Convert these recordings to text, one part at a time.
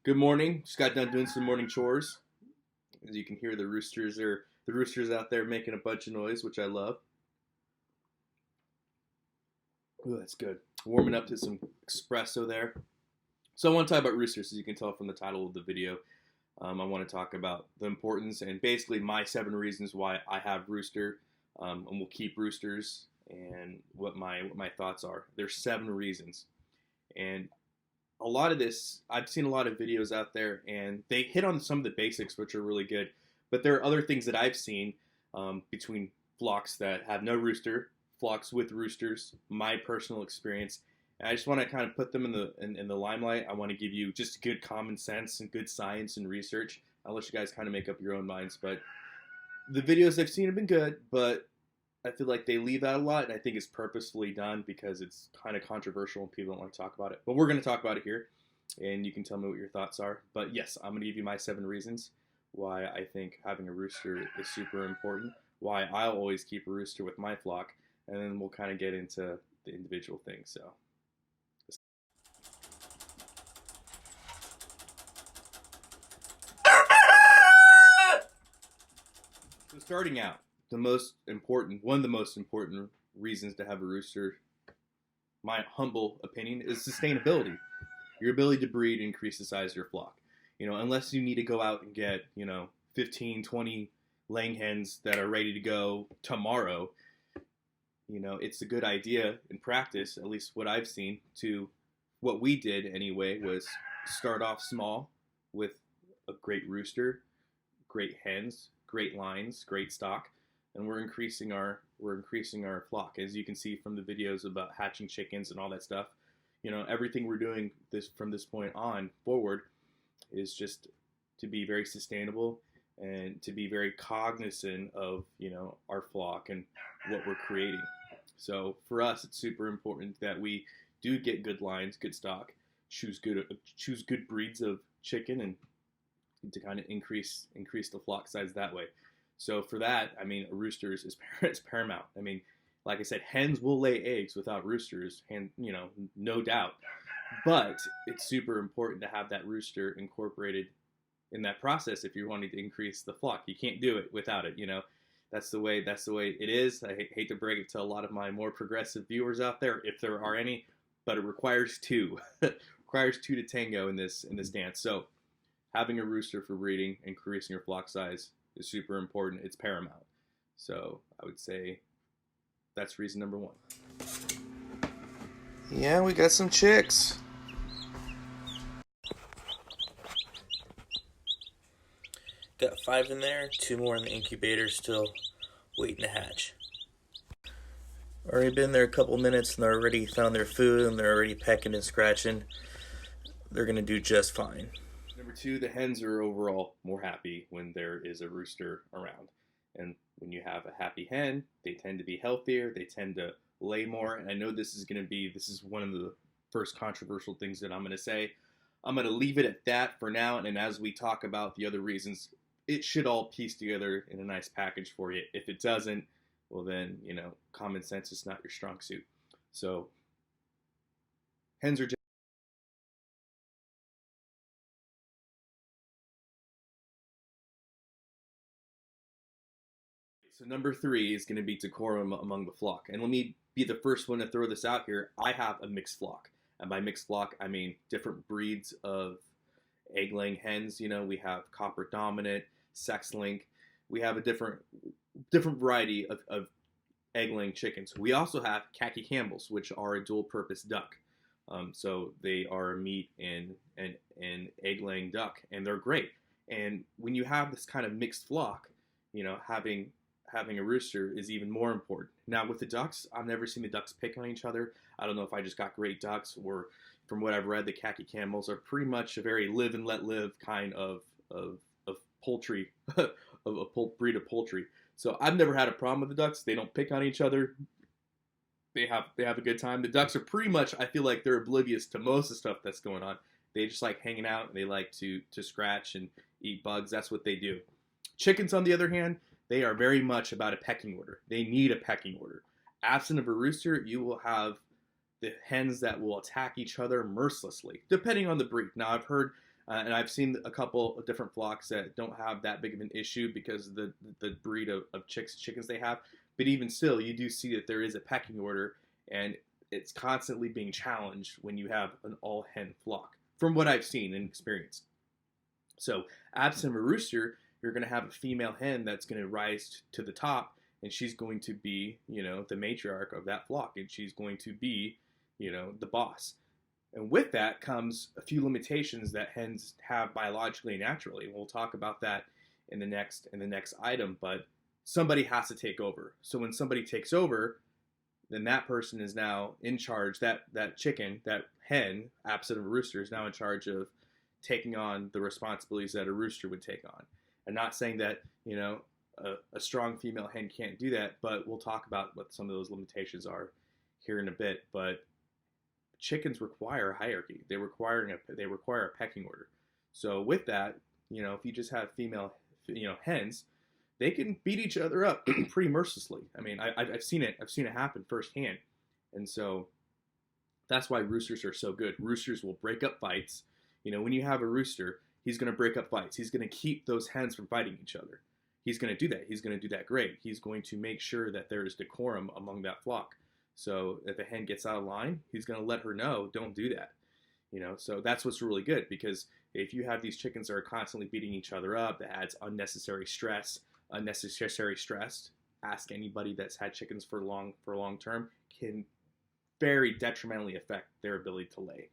Good morning. Just got done doing some morning chores. As you can hear, the roosters out there making a bunch of noise, which I love. Ooh, that's good. Warming up to some espresso there. So I want to talk about roosters, as you can tell from the title of the video. I want to talk about the importance and basically my 7 reasons why I have rooster and will keep roosters, and what my thoughts are. There's 7 reasons, and a lot of this, I've seen a lot of videos out there, and they hit on some of the basics, which are really good. But there are other things that I've seen between flocks that have no rooster, flocks with roosters, my personal experience. And I just want to kind of put them in the limelight. I want to give you just good common sense and good science and research. I'll let you guys kind of make up your own minds. But the videos I've seen have been good, but I feel like they leave out a lot, and I think it's purposefully done because it's kind of controversial and people don't want to talk about it. But we're going to talk about it here, and you can tell me what your thoughts are. But yes, I'm going to give you my 7 reasons why I think having a rooster is super important, why I'll always keep a rooster with my flock, and then we'll kind of get into the individual things. So starting out, one of the most important reasons to have a rooster, my humble opinion, is sustainability. Your ability to breed and increase the size of your flock. Unless you need to go out and get, 15, 20 laying hens that are ready to go tomorrow, it's a good idea in practice, at least what I've seen, to what we did anyway, was start off small with a great rooster, great hens, great lines, great stock, and we're increasing our flock. As you can see from the videos about hatching chickens and all that stuff, everything we're doing from this point on forward is just to be very sustainable and to be very cognizant of our flock and what we're creating. So for us, it's super important that we do get good lines, good stock, choose good breeds of chicken, and to kind of increase the flock size that way. So for that, I mean, roosters is paramount. I mean, like I said, hens will lay eggs without roosters, and no doubt. But it's super important to have that rooster incorporated in that process if you're wanting to increase the flock. You can't do it without it. That's the way it is. I hate to break it to a lot of my more progressive viewers out there, if there are any, but it requires two. Requires two to tango in this dance. So having a rooster for breeding, increasing your flock size is super important. It's paramount. So I would say that's reason number 1. Yeah, we got some chicks. Got 5 in there, 2 more in the incubator still waiting to hatch. Already been there a couple minutes and they're already found their food and they're already pecking and scratching. They're going to do just fine. Number 2, the hens are overall more happy when there is a rooster around. And when you have a happy hen, they tend to be healthier, they tend to lay more. And I know this is one of the first controversial things that I'm going to say. I'm going to leave it at that for now. And as we talk about the other reasons, it should all piece together in a nice package for you. If it doesn't, well then, common sense is not your strong suit. So hens are just So number 3 is going to be decorum among the flock. And let me be the first one to throw this out here. I have a mixed flock. And by mixed flock, I mean different breeds of egg-laying hens. We have copper dominant, sex link. We have a different variety of egg-laying chickens. We also have khaki Campbells, which are a dual-purpose duck. So they are a meat and egg-laying duck, and they're great. And when you have this kind of mixed flock, having a rooster is even more important. Now with the ducks, I've never seen the ducks pick on each other. I don't know if I just got great ducks, or from what I've read, the khaki Campbells are pretty much a very live and let live kind of poultry, of a breed of poultry. So I've never had a problem with the ducks. They don't pick on each other. They have a good time. The ducks are pretty much, I feel like they're oblivious to most of the stuff that's going on. They just like hanging out, and they like to scratch and eat bugs. That's what they do. Chickens, on the other hand, they are very much about a pecking order. They need a pecking order. Absent of a rooster, you will have the hens that will attack each other mercilessly, depending on the breed. Now, And I've seen a couple of different flocks that don't have that big of an issue because of the breed of chickens they have. But even still, you do see that there is a pecking order, and it's constantly being challenged when you have an all hen flock, from what I've seen and experienced. So, absent a rooster, you're going to have a female hen that's going to rise to the top, and she's going to be, the matriarch of that flock, and she's going to be, the boss. And with that comes a few limitations that hens have biologically and naturally. We'll talk about that in the next item, but somebody has to take over. So when somebody takes over, then that person is now in charge. That chicken, that hen, absent of a rooster, is now in charge of taking on the responsibilities that a rooster would take on. I'm not saying that a strong female hen can't do that, but we'll talk about what some of those limitations are here in a bit. But chickens require hierarchy. They require a pecking order. So with that, if you just have female, hens, they can beat each other up pretty mercilessly. I mean, I've seen it happen firsthand, and so that's why roosters are so good. Roosters will break up fights. When you have a rooster, he's going to break up fights. He's going to keep those hens from fighting each other. He's going to do that. He's going to do that great. He's going to make sure that there is decorum among that flock. So if a hen gets out of line, he's going to let her know, don't do that. So that's what's really good, because if you have these chickens that are constantly beating each other up, that adds unnecessary stress. Ask anybody that's had chickens for long term, can very detrimentally affect their ability to lay.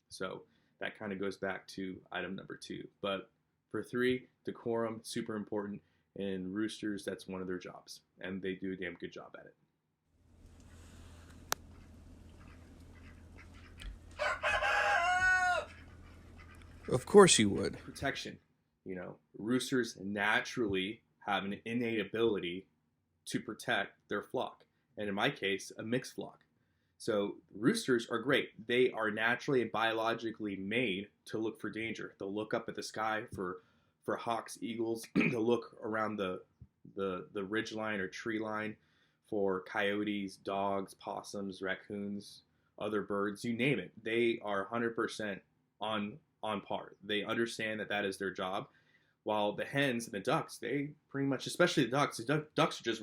So that kind of goes back to item number 2. But for 3, decorum, super important. And roosters, that's one of their jobs, and they do a damn good job at it. Of course you would. Protection. Roosters naturally have an innate ability to protect their flock. And in my case, a mixed flock. So roosters are great. They are naturally and biologically made to look for danger. They'll look up at the sky for hawks, eagles. They'll look around the ridge line or tree line for coyotes, dogs, possums, raccoons, other birds, you name it. They are 100% on par. They understand that is their job. While the hens and the ducks, they pretty much, especially the ducks are just,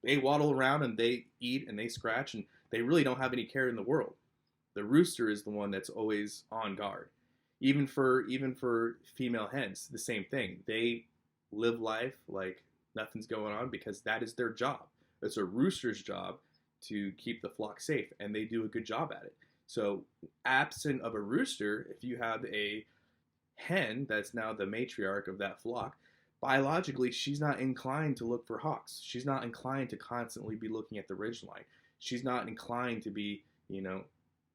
they waddle around and they eat and they scratch, and they really don't have any care in the world. The rooster is the one that's always on guard. Even for female hens, the same thing. They live life like nothing's going on because that is their job. It's a rooster's job to keep the flock safe, and they do a good job at it. So absent of a rooster, if you have a hen that's now the matriarch of that flock, biologically, she's not inclined to look for hawks. She's not inclined to constantly be looking at the ridgeline. She's not inclined to be,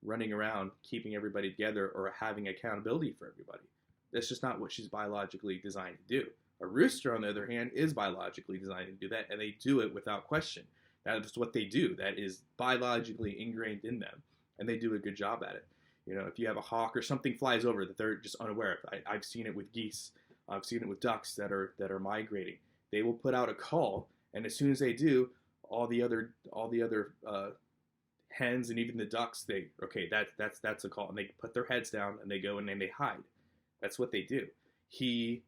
running around, keeping everybody together or having accountability for everybody. That's just not what she's biologically designed to do. A rooster, on the other hand, is biologically designed to do that, and they do it without question. That is what they do. That is biologically ingrained in them, and they do a good job at it. If you have a hawk or something flies over that they're just unaware of. I've seen it with geese. I've seen it with ducks that are migrating. They will put out a call, and as soon as they do, all the other hens and even the ducks, that's a call, and they put their heads down and they go and then they hide. That's what they do. He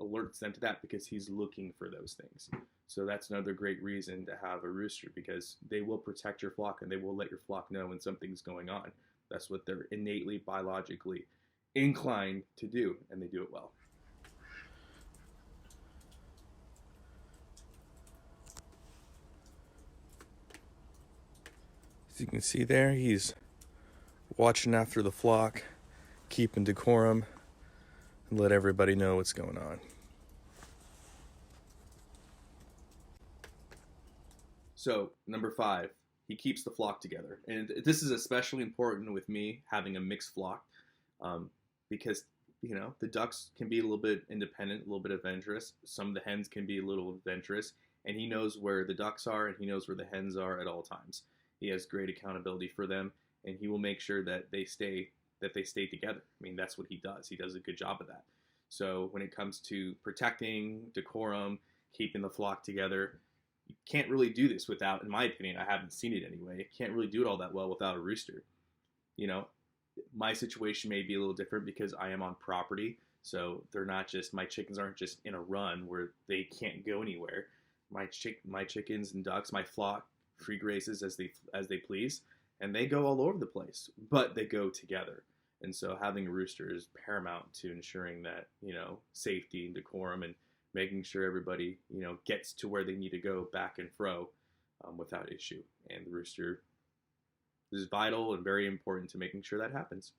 alerts them to that because he's looking for those things. So that's another great reason to have a rooster, because they will protect your flock and they will let your flock know when something's going on. That's what they're innately, biologically inclined to do, and they do it well. As you can see there, he's watching after the flock, keeping decorum, and let everybody know what's going on. So, number 5, he keeps the flock together. And this is especially important with me having a mixed flock, because, the ducks can be a little bit independent, a little bit adventurous. Some of the hens can be a little adventurous, and he knows where the ducks are and he knows where the hens are at all times. He has great accountability for them, and he will make sure that they stay together. I mean, that's what he does. He does a good job of that. So when it comes to protecting, decorum, keeping the flock together, you can't really do this without, in my opinion, I haven't seen it anyway, you can't really do it all that well without a rooster. My situation may be a little different because I am on property, so my chickens aren't just in a run where they can't go anywhere. My chickens and ducks, my flock free grazes as they please, and they go all over the place, but they go together. And so having a rooster is paramount to ensuring that, safety and decorum, and making sure everybody, gets to where they need to go back and fro without issue. And the rooster is vital and very important to making sure that happens.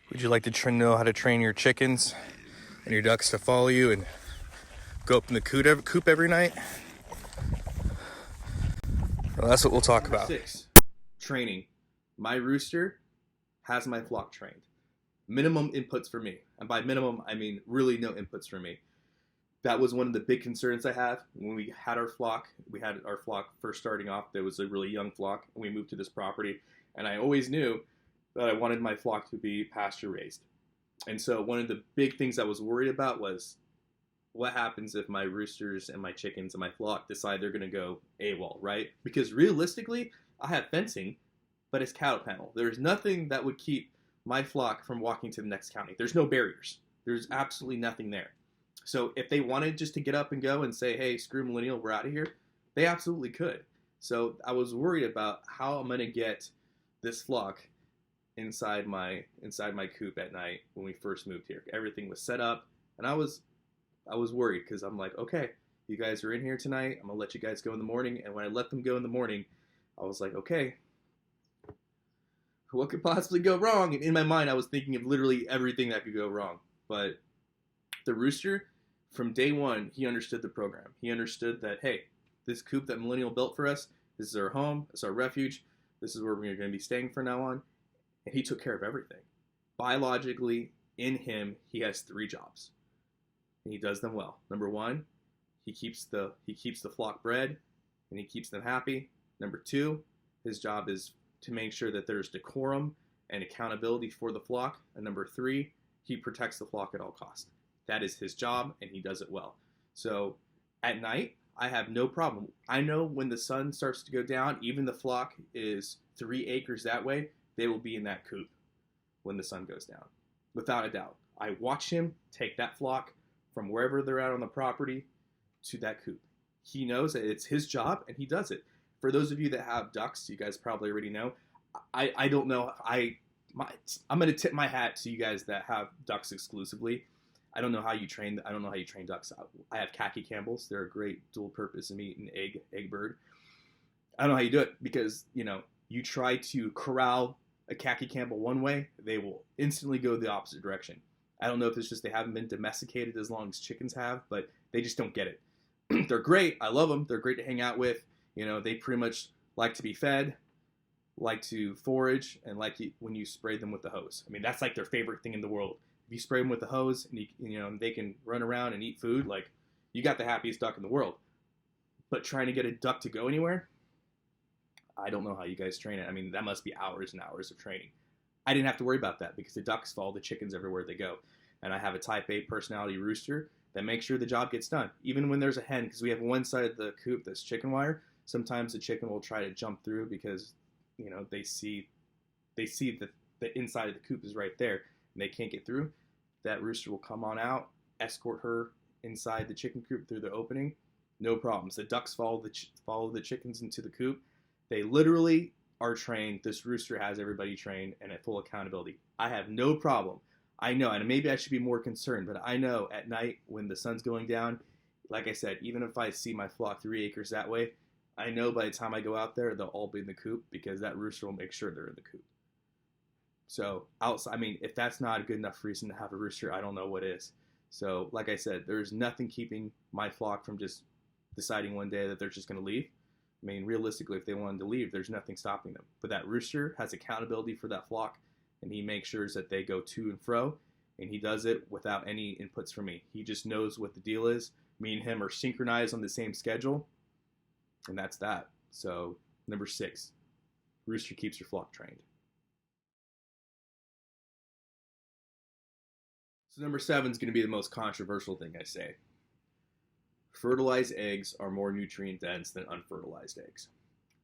Would you like to know how to train your chickens and your ducks to follow you and go up in the coop every night? Well, that's what we'll talk about. 6, training. My rooster has my flock trained. Minimum inputs for me. And by minimum, I mean really no inputs for me. That was one of the big concerns I have when we had our flock. We had our flock first starting off. There was a really young flock, and we moved to this property. And I always knew that I wanted my flock to be pasture raised. And so one of the big things I was worried about was, what happens if my roosters and my chickens and my flock decide they're going to go AWOL, right? Because realistically, I have fencing, but it's cattle panel. There's nothing that would keep my flock from walking to the next county. There's no barriers. There's absolutely nothing there. So if they wanted just to get up and go and say, hey, screw millennial, we're out of here, they absolutely could. So I was worried about how I'm going to get this flock inside my coop at night when we first moved here. Everything was set up, and I was worried because I'm like, okay, you guys are in here tonight. I'm going to let you guys go in the morning. And when I let them go in the morning, I was like, okay, what could possibly go wrong? And in my mind, I was thinking of literally everything that could go wrong. But the rooster, from day one, he understood the program. He understood that, hey, this coop that Millennial built for us, this is our home, it's our refuge, this is where we're going to be staying from now on. And he took care of everything. Biologically, in him, he has 3 jobs. And he does them well. Number 1, he keeps the flock bred, and he keeps them happy. Number 2, his job is to make sure that there's decorum and accountability for the flock. And number 3, he protects the flock at all costs. That is his job, and he does it well. So at night, I have no problem. I know when the sun starts to go down, even the flock is 3 acres that way, they will be in that coop when the sun goes down, without a doubt. I watch him take that flock from wherever they're at on the property to that coop. He knows that it's his job, and he does it. For those of you that have ducks, you guys probably already know. I don't know. I'm going to tip my hat to you guys that have ducks exclusively. I don't know how you train ducks. I have khaki Campbells. They're a great dual-purpose meat and egg bird. I don't know how you do it because, you try to corral a khaki Campbell one way, they will instantly go the opposite direction. I don't know if it's just they haven't been domesticated as long as chickens have, but they just don't get it. They're great. I love them. They're great to hang out with. They pretty much like to be fed, like to forage, and when you spray them with the hose. I mean, that's like their favorite thing in the world. If you spray them with the hose and they can run around and eat food, you got the happiest duck in the world. But trying to get a duck to go anywhere, I don't know how you guys train it. I mean, that must be hours and hours of training. I didn't have to worry about that because the ducks follow the chickens everywhere they go. And I have a type A personality rooster that makes sure the job gets done. Even when there's a hen, because we have one side of the coop that's chicken wire, sometimes the chicken will try to jump through because, they see that the inside of the coop is right there and they can't get through. That rooster will come on out, escort her inside the chicken coop through the opening. No problems. The ducks follow the chickens into the coop. They literally are trained. This rooster has everybody trained and at full accountability. I have no problem. I know, and maybe I should be more concerned, but I know at night when the sun's going down, like I said, even if I see my flock 3 acres that way, I know by the time I go out there, they'll all be in the coop because that rooster will make sure they're in the coop. So, if that's not a good enough reason to have a rooster, I don't know what is. So, like I said, there's nothing keeping my flock from just deciding one day that they're just going to leave. I mean, realistically, if they wanted to leave, there's nothing stopping them. But that rooster has accountability for that flock, and he makes sure that they go to and fro, and he does it without any inputs from me. He just knows what the deal is. Me and him are synchronized on the same schedule, and that's that. So, number 6, rooster keeps your flock trained. So number 7 is going to be the most controversial thing I say. Fertilized eggs are more nutrient dense than unfertilized eggs.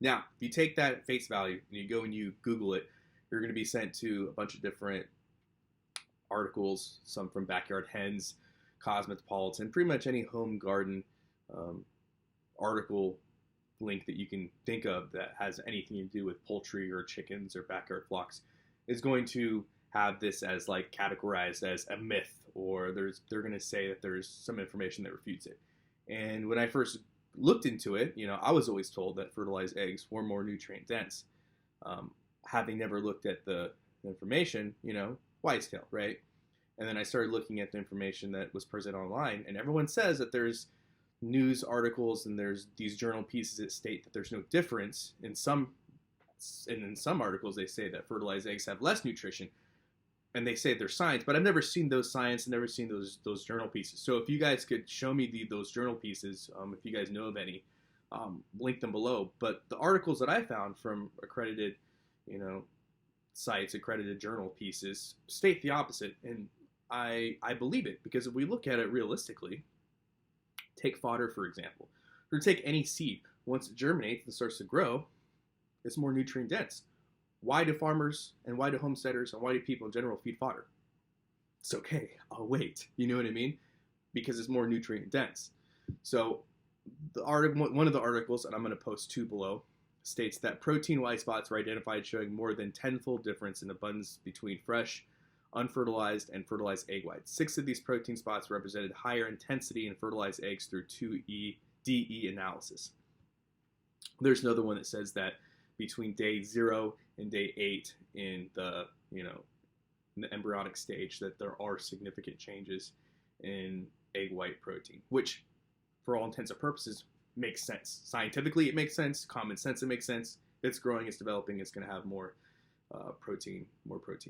Now, if you take that at face value and you go and you Google it, you're going to be sent to a bunch of different articles, some from Backyard Hens, Cosmopolitan, pretty much any home garden article link that you can think of that has anything to do with poultry or chickens or backyard flocks is going to have this as like categorized as a myth, or they're going to say that there's some information that refutes it. And when I first looked into it, I was always told that fertilized eggs were more nutrient dense. Having never looked at the information, wise tale, right? And then I started looking at the information that was presented online, and everyone says that there's news articles and there's these journal pieces that state that there's no difference. In some articles, they say that fertilized eggs have less nutrition, and they say they're science, but I've never seen those science and never seen those journal pieces. So if you guys could show me those journal pieces, if you guys know of any, link them below. But the articles that I found from accredited, sites, accredited journal pieces state the opposite, and I believe it, because if we look at it realistically, take fodder for example, or take any seed. Once it germinates and starts to grow, it's more nutrient dense. Why do farmers and why do homesteaders and why do people in general feed fodder? It's okay, I'll wait. You know what I mean? Because it's more nutrient dense. So one of the articles, and I'm going to post two below, states that protein white spots were identified showing more than tenfold difference in abundance between fresh, unfertilized, and fertilized egg whites. 6 of these protein spots represented higher intensity in fertilized eggs through 2DE analysis. There's another one that says that between day 0 and day 8 in the embryonic stage that there are significant changes in egg white protein, which for all intents and purposes makes sense. Scientifically it makes sense, common sense it makes sense. It's growing, it's developing, it's going to have more protein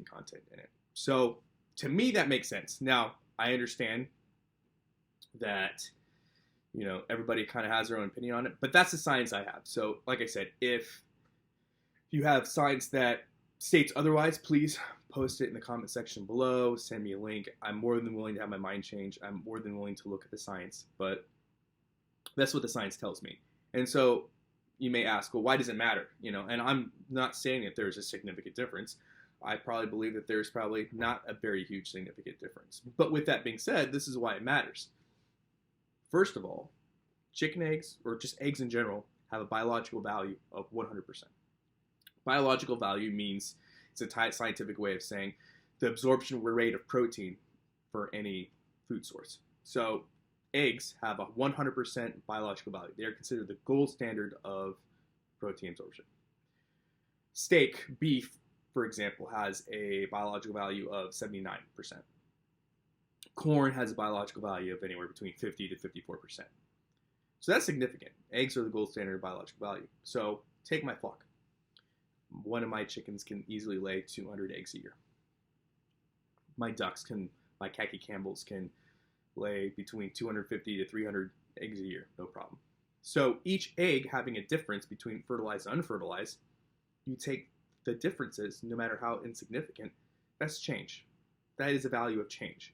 content in it. So to me that makes sense. Now I understand that everybody kind of has their own opinion on it, but that's the science I have. So like I said, if you have science that states otherwise, please post it in the comment section below, send me a link. I'm more than willing to have my mind change. I'm more than willing to look at the science, but that's what the science tells me. And so you may ask, well, why does it matter? And I'm not saying that there's a significant difference. I probably believe that there's probably not a very huge significant difference. But with that being said, this is why it matters. First of all, chicken eggs, or just eggs in general, have a biological value of 100%. Biological value means it's a scientific way of saying the absorption rate of protein for any food source. So eggs have a 100% biological value. They are considered the gold standard of protein absorption. Steak, beef, for example, has a biological value of 79%. Corn has a biological value of anywhere between 50 to 54%. So that's significant. Eggs are the gold standard of biological value. So take my flock. One of my chickens can easily lay 200 eggs a year. My khaki Campbells can lay between 250 to 300 eggs a year, no problem. So each egg having a difference between fertilized and unfertilized, you take the differences, no matter how insignificant, that's change. That is a value of change.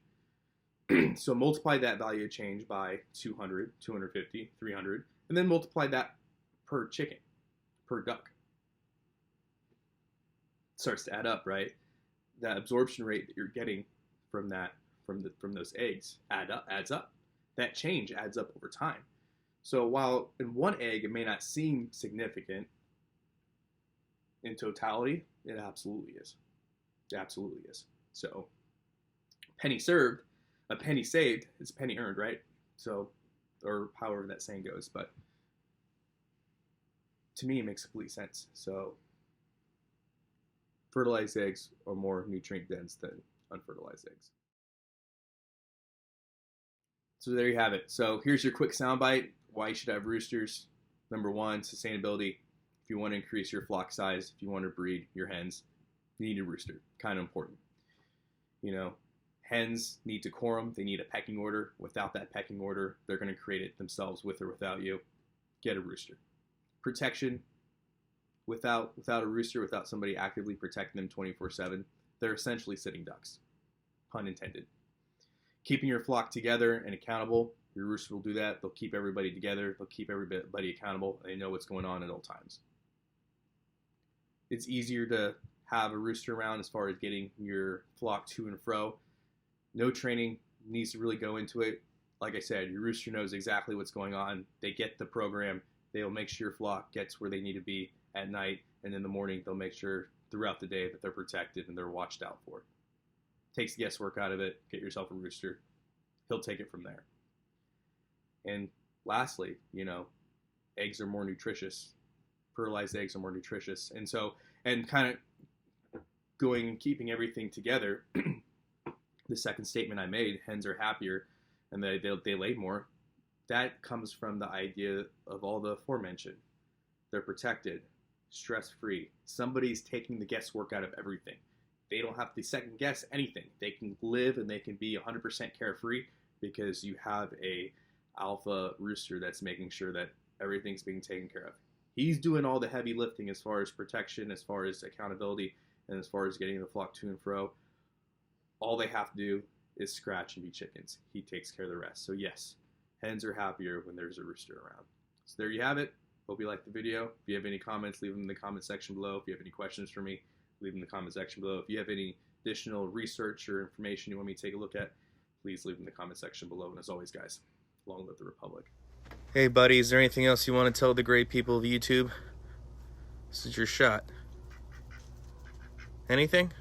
So multiply that value of change by 200, 250, 300, and then multiply that per chicken, per duck. It starts to add up, right? That absorption rate that you're getting from those eggs adds up. That change adds up over time. So while in one egg it may not seem significant, in totality, it absolutely is. It absolutely is. So penny served, a penny saved is a penny earned, right? So, or however that saying goes, but to me it makes complete sense. So fertilized eggs are more nutrient dense than unfertilized eggs. So there you have it. So here's your quick soundbite. Why you should have roosters. Number 1, sustainability. If you want to increase your flock size, if you want to breed your hens, you need a rooster. Kind of important. Hens need decorum. They need a pecking order. Without that pecking order, they're going to create it themselves with or without you. Get a rooster. Protection. Without a rooster, without somebody actively protecting them 24/7, they're essentially sitting ducks. Pun intended. Keeping your flock together and accountable. Your rooster will do that. They'll keep everybody together. They'll keep everybody accountable. And they know what's going on at all times. It's easier to have a rooster around as far as getting your flock to and fro. No training needs to really go into it. Like I said, your rooster knows exactly what's going on. They get the program. They'll make sure your flock gets where they need to be at night, and in the morning they'll make sure throughout the day that they're protected and they're watched out for. Takes the guesswork out of it. Get yourself a rooster. He'll take it from there. And lastly, eggs are more nutritious. Fertilized eggs are more nutritious. And so, and kind of keeping everything together, the second statement I made, hens are happier and they lay more, that comes from the idea of all the aforementioned. They're protected, stress-free. Somebody's taking the guesswork out of everything. They don't have to second guess anything. They can live and they can be 100% carefree because you have a alpha rooster that's making sure that everything's being taken care of. He's doing all the heavy lifting as far as protection, as far as accountability, and as far as getting the flock to and fro. All they have to do is scratch and be chickens. He takes care of the rest. So yes, hens are happier when there's a rooster around. So there you have it. Hope you liked the video. If you have any comments, leave them in the comment section below. If you have any questions for me, leave them in the comment section below. If you have any additional research or information you want me to take a look at, please leave them in the comment section below. And as always, guys, long live the Republic. Hey, buddy, is there anything else you want to tell the great people of YouTube? This is your shot. Anything?